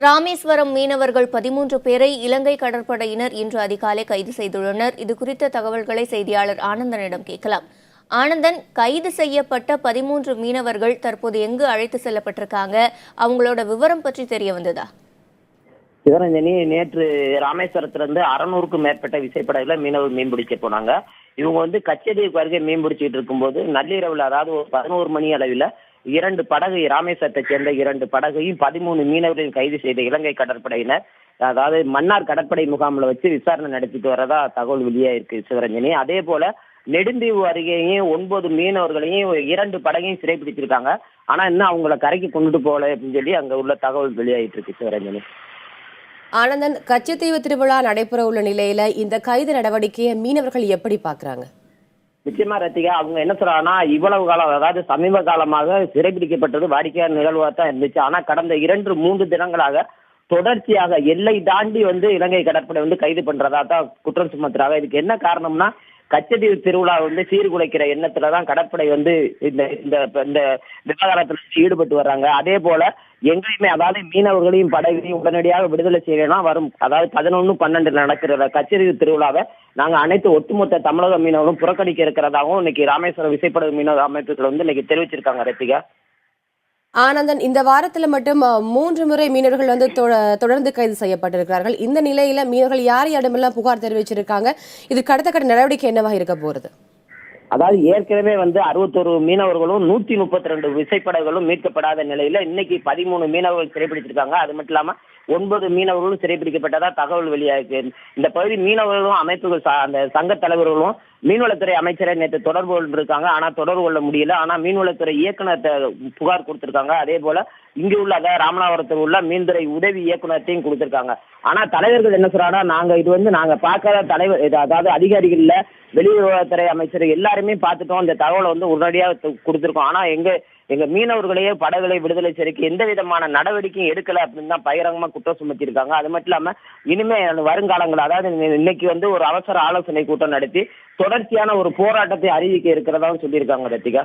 ராமேஸ்வரம் மீனவர்கள் 13 பேரை இலங்கை கடற்படையினர் இன்று அதிகாலை கைது செய்துள்ளனர். இதுகுறித்த தகவல்களை செய்தியாளர் ஆனந்தனிடம் கேட்கலாம். ஆனந்தன், கைது செய்யப்பட்ட 13 மீனவர்கள் தற்போது எங்கு அழைத்து செல்லப்பட்டிருக்காங்க? அவங்களோட விவரம் பற்றி தெரிய வந்ததா? சிவரஞ்சனி, நேற்று ராமேஸ்வரத்திலிருந்து 600க்கும் மேற்பட்ட விசைப்படகுல மீனவர் மீன் பிடிக்க போனாங்க. இவங்க கச்சதீவுக்கு அருகே மீன் பிடிச்சிட்டு இருக்கும்போது நள்ளிரவுல, அதாவது ஒரு 11 மணி அளவில் 2 படகு, ராமேஸ்வரத்தை சேர்ந்த 2 படகையும் 13 மீனவர்களையும் கைது செய்த இலங்கை கடற்படையினர், அதாவது மன்னார் கடற்படை முகாமில் வச்சு விசாரணை நடத்திட்டு வரதா தகவல் வெளியாயிருக்கு சிவரஞ்சனி. அதே போல நெடுந்தீவு அருகேயும் 9 மீனவர்களையும் 2 படகையும் சிறைப்பிடிச்சிருக்காங்க. ஆனா இன்னும் அவங்கள கரைக்கு கொண்டுட்டு போகல அப்படின்னு சொல்லி அங்க உள்ள தகவல் வெளியாயிட்டு இருக்கு சிவரஞ்சனி. ஆனந்தன், கச்சத்தீவு திருவிழா நடைபெற உள்ள நிலையில இந்த கைது நடவடிக்கையை மீனவர்கள் எப்படி பாக்குறாங்க? நிச்சயமா ரத்திகா, அவங்க என்ன சொல்றாங்கன்னா, இவ்வளவு காலம், அதாவது சமீப காலமாக சிறைபிடிக்கப்பட்டது வாடிக்கையான நிகழ்வா தான் இருந்துச்சு. ஆனா கடந்த 2-3 தினங்களாக தொடர்ச்சியாக எல்லை தாண்டி இலங்கை கடற்படை கைது பண்றதா தான் குற்றம் சுமத்துறாங்க. இதுக்கு என்ன காரணம்னா, கச்சதீவு திருவிழா சீர்குலைக்கிற எண்ணத்துலதான் கடற்படை இந்த இந்த விவகாரத்துல ஈடுபட்டு வர்றாங்க. அதே போல எங்கேயுமே, அதாவது மீனவர்களையும் படகையும் உடனடியாக விடுதலை செய்யலாம் வரும், அதாவது 11-12 நடக்கிற கச்சதீவு திருவிழாவை நாங்க அனைத்து ஒட்டுமொத்த தமிழக மீனவர்களும் புறக்கணிக்க இருக்கிறதாகவும் இன்னைக்கு ராமேஸ்வரம் விசைப்படகு மீனவ அமைப்புகள் இன்னைக்கு தெரிவிச்சிருக்காங்க ரத்திகா. ஆனந்தன், இந்த வாரத்துல மட்டும் 3 முறை மீனவர்கள் தொடர்ந்து கைது செய்யப்பட்டிருக்கிறார்கள். இந்த நிலையில மீனவர்கள் யாரிடமெல்லாம் புகார் தெரிவிச்சிருக்காங்க? இதுக்கு அடுத்த கட்ட நடவடிக்கை என்னவாக இருக்க போறது? அதாவது ஏற்கனவே 61 மீனவர்களும் 132 விசைப்படகுகளும் மீட்கப்படாத நிலையில இன்னைக்கு 13 மீனவர்கள் சிறைப்பிடிச்சிருக்காங்க. அது மட்டும் இல்லாம 9 மீனவர்களும் சிறைப்பிடிக்கப்பட்டதா தகவல் வெளியாயிருக்கு. இந்த பகுதி மீனவர்களும் அமைப்புகள், அந்த சங்க தலைவர்களும் மீன்வளத்துறை அமைச்சரை நேற்று தொடர்பு கொண்டிருக்காங்க. ஆனா தொடர்பு கொள்ள முடியல. ஆனா மீன்வளத்துறை இயக்குனர் புகார் கொடுத்திருக்காங்க. அதே போல இங்கு உள்ள, அதாவது ராமநாதபுரத்தில் உள்ள மீன்துறை உதவி இயக்குநர்த்தையும் கொடுத்திருக்காங்க. ஆனா தலைவர்கள் என்ன சொல்றாங்கன்னா, நாங்க நாங்க பார்க்காத தலைவர், அதாவது அதிகாரிகள் இல்ல, வெளியுறவுத்துறை அமைச்சர் எல்லாருமே பார்த்துட்டோம், இந்த தகவலை உடனடியாக கொடுத்திருக்கோம். ஆனா எங்க மீனவர்களையே படகுகளை விடுதலை செய்யறதுக்கு எந்த விதமான நடவடிக்கையும் எடுக்கல அப்படின்னு தான் பகிரங்கமா குற்றம் சுமத்திருக்காங்க. அது மட்டும் இல்லாம இனிமே வருங்காலங்கள், அதாவது இன்னைக்கு ஒரு அவசர ஆலோசனை கூட்டம் நடத்தி தொடர்ச்சியான ஒரு போராட்டத்தை அறிவிக்க இருக்கிறதா சொல்லியிருக்காங்க ரத்திகா.